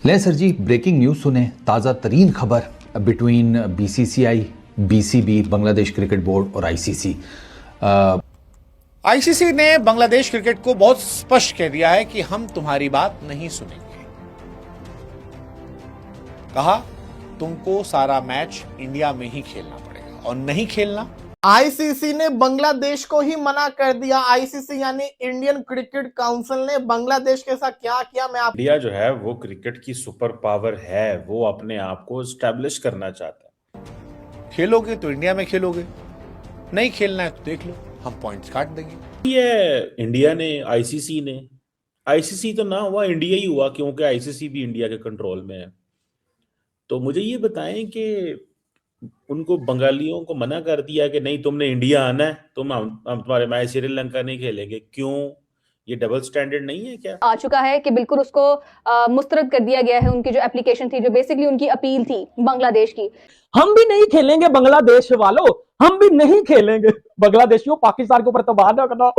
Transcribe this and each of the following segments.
ले सर जी, breaking news सुने। ताज़ा तरीन खबर between BCCI, BCB, Bangladesh cricket board और आईसीसी। आईसीसी ने बांग्लादेश क्रिकेट को बहुत स्पष्ट कह दिया है कि हम तुम्हारी बात नहीं सुनेंगे। कहा तुमको सारा मैच इंडिया में ही खेलना पड़ेगा और नहीं खेलना। आईसीसी ने बांग्लादेश को ही मना कर दिया। आईसीसी यानी इंडियन क्रिकेट काउंसिल ने बांग्लादेश के साथ क्या किया, मैं आप इंडिया जो है वो क्रिकेट की सुपर पावर है, वो अपने आप को एस्टैब्लिश करना चाहता है। खेलोगे तो इंडिया में खेलोगे, नहीं खेलना है तो देख लो, हम पॉइंट्स काट देंगे। ये इंडिया ने, आईसीसी तो ना हुआ, इंडिया ही हुआ, क्योंकि आईसीसी भी इंडिया के कंट्रोल में है। तो मुझे ये बताएं कि उनको बंगालियों को मना कर दिया कि नहीं तुमने इंडिया आना है, हम तुम्हारे मैच श्रीलंका नहीं खेलेंगे। क्यों? ये डबल स्टैंडर्ड नहीं है क्या? आ चुका है कि बिल्कुल उसको मुस्तरद कर दिया गया है। उनकी जो एप्लीकेशन थी, जो बेसिकली उनकी अपील थी बांग्लादेश की, हम भी नहीं खेलेंगे बांग्लादेश वालों, हम भी नहीं खेलेंगे। बांग्लादेशियों, पाकिस्तान के ऊपर तबाह ना करना,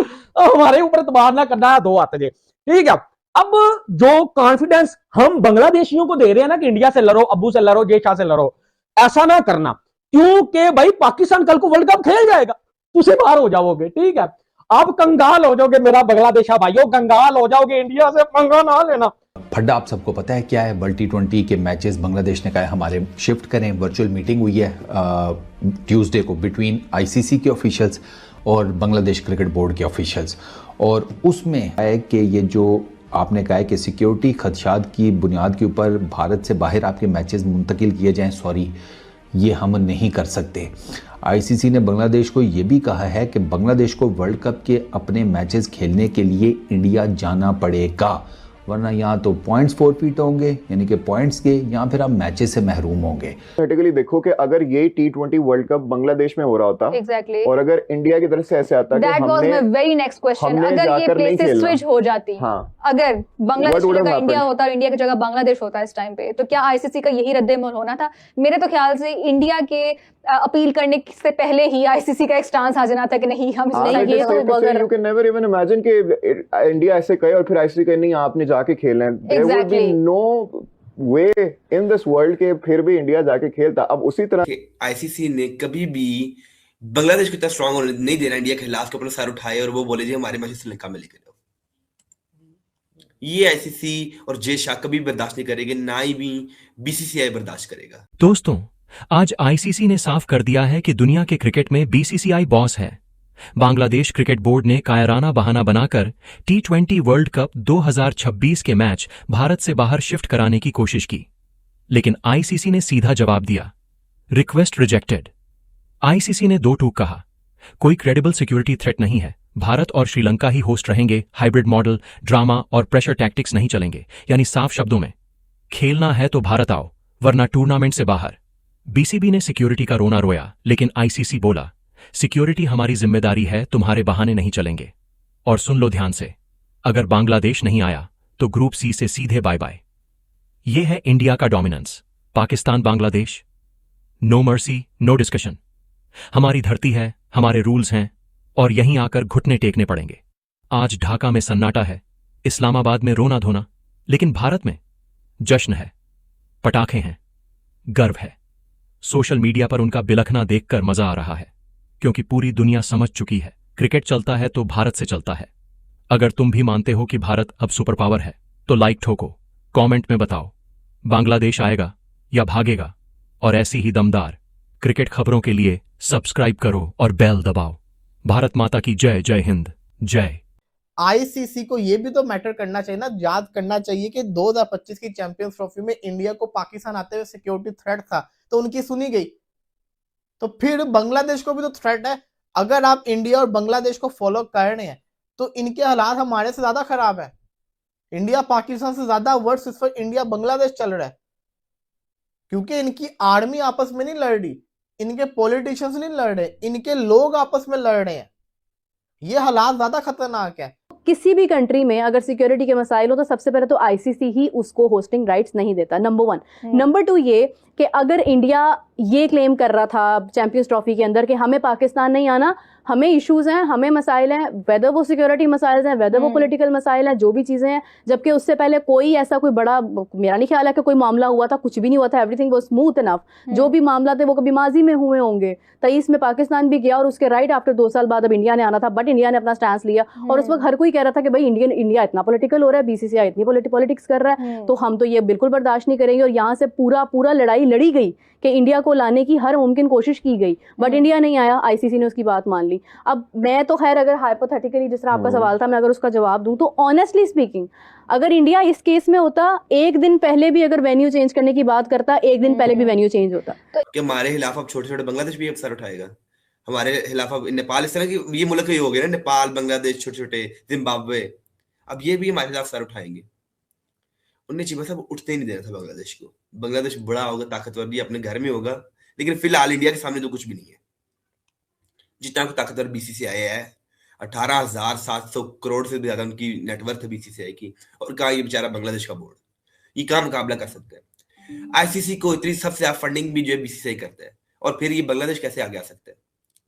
हमारे ऊपर तबाह ना करना है। दो आते ठीक है। अब जो कॉन्फिडेंस हम बांग्लादेशियों को दे रहे हैं ना कि इंडिया से लड़ो, अब्बू से लड़ो, जय शाह से लड़ो, ऐसा ना करना, क्योंकि भाई पाकिस्तान कल को वर्ल्ड कप खेल जाएगा, तुझे बाहर हो जाओगे। ठीक है, आप कंगाल हो जाओगे, मेरा बांग्लादेश भाइयों, कंगाल हो जाओगे, इंडिया से पंगा ना लेना। फड्डा आप सबको पता है क्या है? वर्ल्ड T20 के मैचेस बांग्लादेश ने कहा हमारे शिफ्ट करें। वर्चुअल मीटिंग हुई है ट्यूसडे को बिटवीन आईसीसी के ऑफिशियल्स और बांग्लादेश क्रिकेट बोर्ड के ऑफिशियल्स, और उसमें है कि ये जो आपने कहा है कि सिक्योरिटी खदशात की बुनियाद के ऊपर भारत से बाहर आपके मैचेस मुंतकिल किए जाएं, सॉरी, ये हम नहीं कर सकते। आईसीसी ने बांग्लादेश को ये भी कहा है कि बांग्लादेश को वर्ल्ड कप के अपने मैचेस खेलने के लिए इंडिया जाना पड़ेगा, वरना यहाँ तो पॉइंट्स फोरफीट होंगे, यानी कि पॉइंट्स के, यहाँ फिर आप मैचेस से महरूम होंगे। थियोरेटिकली देखो कि अगर ये T20 वर्ल्ड कप बांग्लादेश में हो रहा होता, Exactly. और अगर इंडिया की तरफ से ऐसे आता कि हमने वेरी नेक्स्ट क्वेश्चन, अगर ये प्लेसेस स्विच हो जाती, हाँ, अगर बांग्लादेश की जगह इंडिया होता और इंडिया की जगह बांग्लादेश होता इस टाइम पे, तो क्या आईसीसी का यही रद्द-ए-अमल होना था? मेरे तो ख्याल से इंडिया के अपील करने से पहले ही आईसीसी का एक स्टांस आ जाना था कि नहीं, हम इसमें ये तो अगर you can never even imagine कि इंडिया ऐसे कहे और फिर आईसीसी कहे नहीं आपने जाके खेलना है। There would be no way in this world के फिर भी इंडिया जाके खेलता। अब उसी तरह आईसीसी ने कभी भी बांग्लादेश को इतना स्ट्रांग होने नहीं देना इंडिया के खिलाफ, के अपना सर उठाए और वो बोले जी हमारे मैच श्रीलंका में लेके जाओ। ये आईसीसी और जय शाह कभी बर्दाश्त नहीं करेंगे, ना ही भी बीसीसीआई बर्दाश्त करेगा। दोस्तों, आज आईसीसी ने साफ कर दिया है कि दुनिया के क्रिकेट में बीसीसीआई बॉस है। बांग्लादेश क्रिकेट बोर्ड ने कायराना बहाना बनाकर T20 वर्ल्ड कप 2026 के मैच भारत से बाहर शिफ्ट कराने की कोशिश की, लेकिन आईसीसी ने सीधा जवाब दिया, रिक्वेस्ट रिजेक्टेड। आईसीसी ने दो टूक कहा, कोई क्रेडिबल सिक्योरिटी थ्रेट नहीं है, भारत और श्रीलंका ही होस्ट रहेंगे, हाइब्रिड मॉडल, ड्रामा और प्रेशर टैक्टिक्स नहीं चलेंगे। यानी साफ शब्दों में, खेलना है तो भारत आओ, वरना टूर्नामेंट से बाहर। बीसीबी ने सिक्योरिटी का रोना रोया, लेकिन आईसीसी बोला, सिक्योरिटी हमारी जिम्मेदारी है, तुम्हारे बहाने नहीं चलेंगे। और सुन लो ध्यान से, अगर बांग्लादेश नहीं आया तो ग्रुप सी से सीधे बाय बाय। यह है इंडिया का dominance. Pakistan Bangladesh, no mercy, no discussion. हमारी धरती है, हमारे रूल्स हैं, और यहीं आकर घुटने टेकने पड़ेंगे। आज ढाका में सन्नाटा है, इस्लामाबाद में रोना धोना, लेकिन भारत में जश्न है, पटाखे हैं, गर्व है। सोशल मीडिया पर उनका बिलखना देखकर मजा आ रहा है, क्योंकि पूरी दुनिया समझ चुकी है, क्रिकेट चलता है तो भारत से चलता है। अगर तुम भी मानते हो कि भारत अब सुपर पावर है, तो लाइक ठोको, कमेंट में बताओ, बांग्लादेश आएगा या भागेगा? और ऐसी ही दमदार क्रिकेट खबरों के लिए सब्सक्राइब करो और बेल दबाओ। भारत माता की जय, जय हिंद, जय। आईसीसी को ये भी तो मैटर करना चाहिए ना, याद करना चाहिए कि 2025 की चैंपियंस ट्रॉफी में इंडिया को पाकिस्तान आते हुए सिक्योरिटी थ्रेट था, तो उनकी सुनी गई। तो फिर बांग्लादेश को भी तो थ्रेट है। अगर आप इंडिया और बांग्लादेश को फॉलो कर रहे हैं तो इनके हालात हमारे से ज्यादा खराब है। इंडिया पाकिस्तान से ज्यादा वर्ष इस वक्त इंडिया बांग्लादेश चल रहा है, क्योंकि इनकी आर्मी आपस में नहीं लड़ रही, इनके पॉलिटिशियंस नहीं लड़ रहे, इनके लोग आपस में लड़ रहे हैं। ये हालात ज्यादा खतरनाक है। किसी भी कंट्री में अगर सिक्योरिटी के मसाइल हो तो सबसे पहले तो आईसीसी ही उसको होस्टिंग राइट्स नहीं देता, नंबर 1। नंबर 2 ये कि अगर इंडिया ये क्लेम कर रहा था चैंपियंस ट्रॉफी के अंदर कि हमें पाकिस्तान नहीं आना, हमें इश्यूज हैं, हमें मसाइल हैं, वेदर वो सिक्योरिटी मसाइल हैं, वेदर वो पॉलिटिकल मसाइल हैं, जो भी चीजें हैं, जबकि उससे पहले कोई ऐसा कोई बड़ा, मेरा नहीं ख्याल है कि कोई मामला हुआ था, कुछ भी नहीं हुआ था, एवरीथिंग वाज स्मूथ इनफ। जो भी मामला थे वो कभी माजी में हुए होंगे। 23 में पाकिस्तान भी गया और उसके राइट आफ्टर 2 साल बाद अब इंडिया ने आना था, बट इंडिया ने अपना स्टैंड लिया और उस वक्त हर कोई कह रहा था कि भाई इंडिया इतना पॉलिटिकल हो रहा है, बीसीसीआई इतनी पॉलिटिक्स कर रहा है, तो हम तो ये बिल्कुल बर्दाश्त नहीं करेंगे। और यहाँ से पूरा लड़ाई लड़ी गई कि इंडिया को लाने की हर मुमकिन कोशिश की गई, बट इंडिया नहीं आया, आईसीसी ने उसकी बात मान ली। अब मैं तो खैर अगर हाइपोथेटिकली, जिस तरह आपका सवाल था, मैं अगर उसका जवाब दूं तो ऑनेस्टली स्पीकिंग, अगर इंडिया इस केस में होता, एक दिन पहले भी अगर वेन्यू चेंज करने की बात करता, एक दिन पहले भी वेन्यू चेंज होता। कि हमारे खिलाफ अब छोटे छोटे बांग्लादेश भी अब सर उठाएगा, हमारे खिलाफ अब नेपाल, इस तरह की ये मुल्क ही हो गए ना, नेपाल, बांग्लादेश, छोटे छोटे, जिम्बाब्वे, अब ये भी हमारे खिलाफ सर उठाएंगे। उन्हें चीमा साहब उठते ही नहीं देना था बांग्लादेश को। बांग्लादेश बड़ा होगा, ताकतवर भी अपने घर में होगा, लेकिन फिलहाल इंडिया के सामने तो कुछ भी नहीं है। जितना को ताकतवर बीसीसीआई है, 18,700 करोड़ से भी ज्यादा उनकी नेटवर्थ है बीसीसीआई की, और कहा ये बेचारा बांग्लादेश का बोर्ड, ये कहाँ मुकाबला कर सकता है। आईसीसी को इतनी सबसे ज्यादा फंडिंग भी जो है बीसीसीआई करता है, और फिर ये बांग्लादेश कैसे आगे आ सकता है,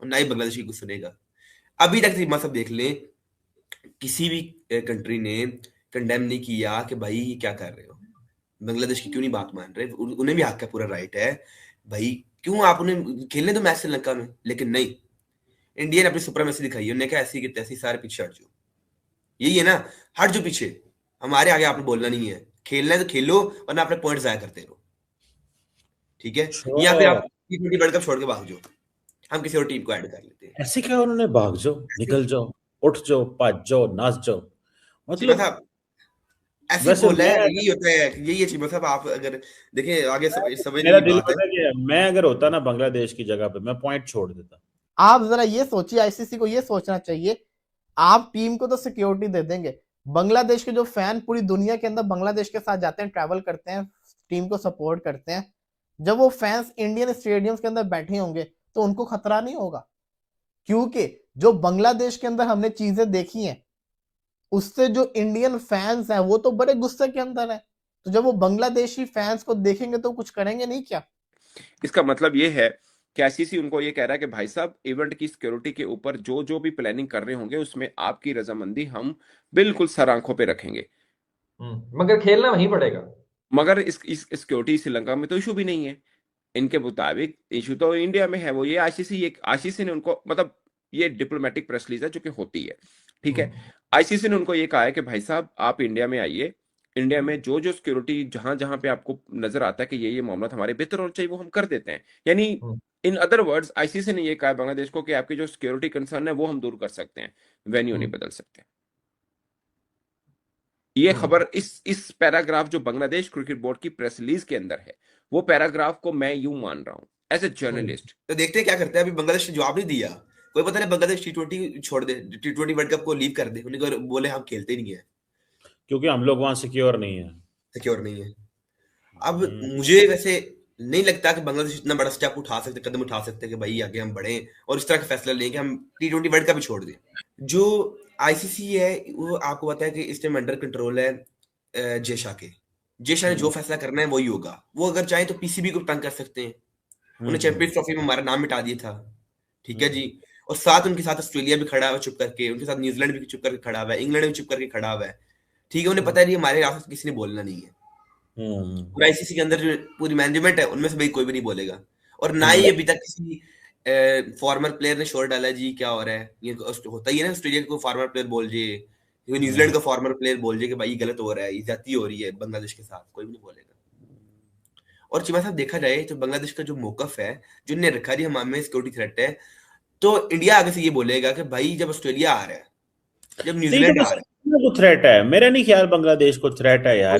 और ना ही बांग्लादेश की कुछ सुनेगा। अभी तक चीमा साहब देख लें, किसी भी कंट्री ने कंडेम नहीं किया कि भाई ये क्या कर रहे हो, बांग्लादेश की क्यों नहीं बात मान रहे, उन्हें भी हक का पूरा राइट है भाई, क्यों आप उन्हें खेलने दो मैच श्रीलंका में। लेकिन नहीं, इंडिया ने अपनी सुप्रीमेसी दिखाई, उन्हें क्या ऐसी की तैसी सारे पीछे हट जाओ, यही है ना, हट जो पीछे, हमारे आगे आपने बोलना नहीं है, खेलना है तो खेलो, वरना अपने पॉइंट जाया करते रहो, ठीक है। या फिर आप T20 वर्ल्ड कप छोड़ के भाग जाओ, हम किसी और टीम को ऐड कर लेते हैं। ऐसे क्या उन्होंने भाग जाओ, निकल जाओ, उठ जाओ, भज जाओ, नाच जाओ, मतलब ऐसे बोला है, यही होता है, यही है चीमा साहब। आप अगर देखें आगे समझ मेरा दिल करता है कि मैं अगर होता ना बांग्लादेश की जगह पे, मैं पॉइंट छोड़ देता। आप जरा ये सोचिए, आईसीसी को ये सोचना चाहिए, आप टीम को तो सिक्योरिटी दे देंगे, बांग्लादेश के जो फैन पूरी दुनिया के अंदर बांग्लादेश के साथ जाते हैं, ट्रैवल करते हैं, टीम को सपोर्ट करते हैं, जब वो फैंस इंडियन स्टेडियम्स के अंदर बैठे होंगे तो उनको खतरा नहीं होगा, क्योंकि जो बांग्लादेश के अंदर हमने चीजें देखी हैं, उससे जो इंडियन फैंस हैं वो तो बड़े गुस्से के अंदर है, तो जब वो बांग्लादेशी फैंस को देखेंगे तो कुछ करेंगे नहीं क्या। इसका मतलब ये है कि आईसीसी उनको ये कह रहा है कि भाई साहब, इवेंट की सिक्योरिटी के ऊपर जो जो भी प्लानिंग कर रहे होंगे उसमें आपकी रजामंदी हम बिल्कुल सर आंखों पे रखेंगे, मगर खेलना वहीं पड़ेगा। मगर इस सिक्योरिटी श्रीलंका में तो इशू भी नहीं है, इनके मुताबिक इशू तो इंडिया में है। वो ये आईसीसी ने उनको, मतलब ये डिप्लोमेटिक प्रेस रिलीज है जो कि होती है, ठीक है। आईसीसी ने उनको ये कहा है कि भाई साहब आप इंडिया में आइए, इंडिया में जो जो सिक्योरिटी जहां जहां पे आपको नजर आता है कि ये मामला हमारे बेहतर होना चाहिए, वो हम कर देते हैं। यानी इन अदर वर्ड्स आईसीसी ने ये कहा बांग्लादेश को कि आपकी जो सिक्योरिटी कंसर्न है वो हम दूर कर सकते हैं, वेन्यू नहीं बदल सकते। ये खबर इस पैराग्राफ जो बांग्लादेश क्रिकेट बोर्ड की प्रेस रिलीज के अंदर है, वो पैराग्राफ को मैं यूं मान रहा हूं एज ए जर्नलिस्ट। तो देखते हैं क्या करते हैं। अभी बांग्लादेश ने जवाब नहीं दिया, कोई पता नहीं बांग्लादेश T20 छोड़ दे, T20 वर्ल्ड कप को लीव कर दे, उन्हें बोले हम खेलते नहीं है क्योंकि हम लोग वहां सिक्योर नहीं है। अब मुझे वैसे नहीं लगता कि बांग्लादेश इतना बड़ा स्टेप उठा सकते, कदम उठा सकते कि भाई आगे हम बढ़े और इस तरह का फैसला लें कि हम T20 वर्ल्ड कप भी छोड़ दें। जो आईसीसी है वो आपको पता है कि इस टाइम अंडर कंट्रोल है जेशा के। जेशा ने जो फैसला करना है वही होगा। वो अगर चाहे तो पीसीबी को तंग कर सकते हैं, उन्हें चैंपियंस ट्रॉफी में हमारा नाम मिटा दिया था, ठीक है जी। और साथ उनके साथ ऑस्ट्रेलिया भी खड़ा हुआ चुप करके, उनके साथ न्यूजीलैंड भी चुप करके खड़ा हुआ है, इंग्लैंड भी चुप करके खड़ा हुआ है, ठीक है। उन्हें पता है हमारे रास्ते किसी ने बोलना नहीं है। और आईसीसी के अंदर जो पूरी मैनेजमेंट है उनमें से भाई कोई भी नहीं बोलेगा, और ना ही अभी तक किसी फॉर्मर प्लेयर ने शोर डाला जी क्या हो रहा है। ये होता ही है ना, ऑस्ट्रेलिया को फॉर्मर प्लेयर बोल जे, न्यूजीलैंड का फॉर्मर प्लेयर बोल जे कि भाई गलत हो रहा है, ज्यादती हो रही है बांग्लादेश के साथ, कोई भी नहीं बोलेगा। और चिमा साहब देखा जाए तो बांग्लादेश का जो मौकफ है, जो इन्हें रखा जी हमारे सिक्योरिटी थ्रेट है, तो इंडिया आगे से ये बोलेगा कि भाई जब ऑस्ट्रेलिया आ रहा है, जब न्यूजीलैंड आ रहा है, तो थ्रेट है। मेरा नहीं ख्याल बांग्लादेश को थ्रेट है यार,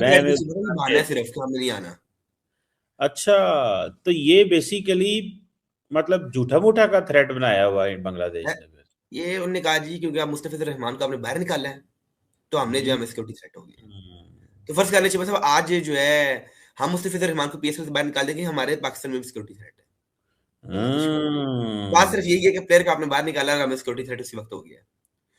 सिर्फ हमें नहीं आना। अच्छा, तो ये बेसिकली मतलब झूठा मूठा का थ्रेट बनाया हुआ है बांग्लादेश ने। ये उन्होंने कहा जी क्योंकि आप मुस्तफिजुर रहमान को आपने बाहर निकाला है, तो हमने जो है सिक्योरिटी थ्रेट हो गई। तो फर्ज कर लीजिए मतलब आज जो है हम मुस्तफिजुर रहमान को पीएसएल से बाहर निकाल देंगे, हमारे पाकिस्तान में भी सिक्योरिटी थ्रेट है। बात सिर्फ यही है कि प्लेयर को आपने बाहर निकाला और हमें सिक्योरिटी थ्रेट उसी वक्त हो गया।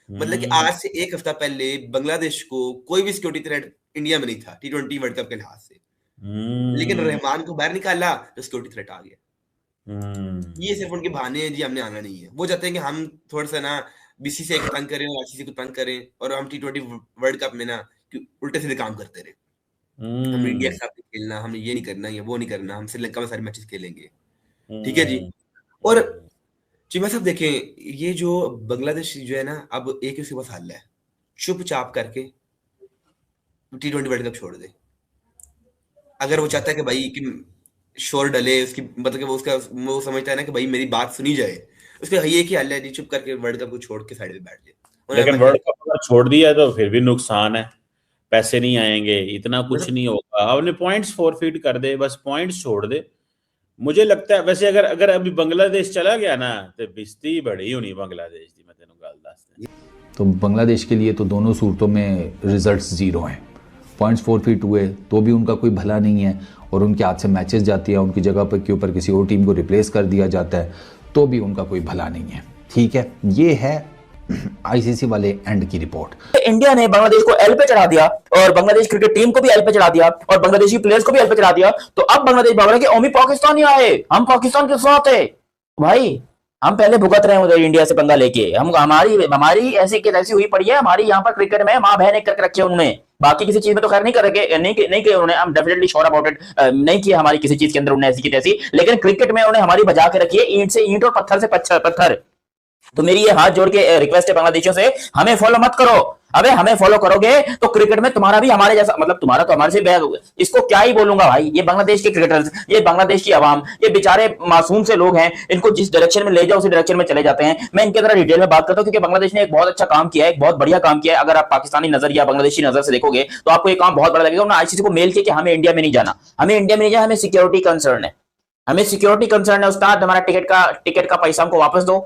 मतलब कि आज से एक हफ्ता पहले बांग्लादेश को कोई भी सिक्योरिटी थ्रेट इंडिया में नहीं था T20 वर्ल्ड कप के लिहाज से, लेकिन रहमान को बाहर निकाला तो सिक्योरिटी थ्रेट आ गया। ये सिर्फ उनके बहाने हैं जी, हमने आना नहीं है। वो चाहते हैं कि हम थोड़ा सा ना बीसीसीआई को तंग करें और आईसीसी को तंग करें, और हम T20 वर्ल्ड कप में ना उल्टे सीधे काम करते रहे। हम इंडिया के साथ नहीं खेलना, हमने ये नहीं करना, ये वो नहीं करना, हम श्रीलंका में सारे मैचेस खेलेंगे, ठीक है जी। और चीमा साहब देखें, ये जो बांग्लादेश जो है ना, अब एक ही उसके पास हल है, चुपचाप करके T20 वर्ल्ड कप छोड़ दे। अगर वो चाहता है कि भाई कि शोर डले उसकी, मतलब कि वो उसका वो समझता है ना कि भाई मेरी बात सुनी जाए, उसका ये एक ही हल है जी, चुप करके वर्ल्ड कप को छोड़ के साइड में बैठ जाए। लेकिन वर्ल्ड कप अगर छोड़ दिया तो फिर भी नुकसान है, पैसे नहीं आएंगे, इतना कुछ नहीं होगा। अपने पॉइंट्स फॉरफिट कर दे, बस पॉइंट्स छोड़ दे। मुझे लगता है वैसे अगर अभी बांग्लादेश चला गया ना तो बिस्ती बड़ी होनी बांग्लादेश की, मैं तेनों गल दस। तो बांग्लादेश के लिए तो दोनों सूरतों में रिजल्ट्स जीरो हैं। पॉइंट्स फॉरफिट हुए तो भी उनका कोई भला नहीं है, और उनके हाथ से मैचेस जाती है, उनकी जगह पर के ऊपर किसी और टीम को रिप्लेस कर दिया जाता है तो भी उनका कोई भला नहीं है। ठीक है, ये है आईसीसी वाले एंड की रिपोर्ट। इंडिया ने बांग्लादेश को एल पे चढ़ा दिया और बांग्लादेश क्रिकेट टीम को भी एल पे चढ़ा दिया और बांग्लादेशी प्लेयर्स को भी एल पे चढ़ा दिया। तो अब बांग्लादेश भाग रहा है कि ओमी पाकिस्तानी आए, हम पाकिस्तान के साथ है। भाई हम पहले भुगत रहे हैं उधर इंडिया से पंगा लेके, हम हमारी ऐसी की तैसी हुई पड़ी है। हमारी यहाँ पर क्रिकेट में माँ बहन एक करके रखे उन्होंने, बाकी किसी चीज में तो खैर नहीं करके नहीं किए उन्होंने। हम डेफिनेटली श्योर अबाउट इट, नहीं किया हमारी किसी चीज के अंदर उन्होंने ऐसी की तैसी, लेकिन क्रिकेट में उन्होंने हमारी बजा के रखी है ईंट से ईंट और पत्थर से पत्थर। तो मेरी ये हाथ जोड़ के रिक्वेस्ट है बांग्लादेशियों से, हमें फॉलो मत करो। अबे हमें फॉलो करोगे तो क्रिकेट में तुम्हारा भी हमारे जैसा, मतलब तुम्हारा तो हमारे से, इसको क्या ही बोलूंगा भाई। ये बांग्लादेश के क्रिकेटर्स, ये बांग्लादेश की आवाम, ये बेचारे मासूम से लोग हैं, इनको जिस डायरेक्शन में ले जाओ उसी डायरेक्शन में चले जाते हैं। मैं इनके तरह डिटेल में बात करता हूं क्योंकि बांग्लादेश ने एक बहुत अच्छा काम किया है, एक बहुत बढ़िया काम किया है। अगर आप पाकिस्तानी नजर या बांग्लादेशी नजर से देखोगे तो आपको ये काम बहुत बड़ा लगेगा। उन्होंने आईसीसी को मेल किया कि हमें इंडिया में नहीं जाना, हमें इंडिया में नहीं जाना, हमें सिक्योरिटी कंसर्न है, हमें सिक्योरिटी कंसर्न है उस्ताद। हमारा टिकट का पैसा हमको वापस दो,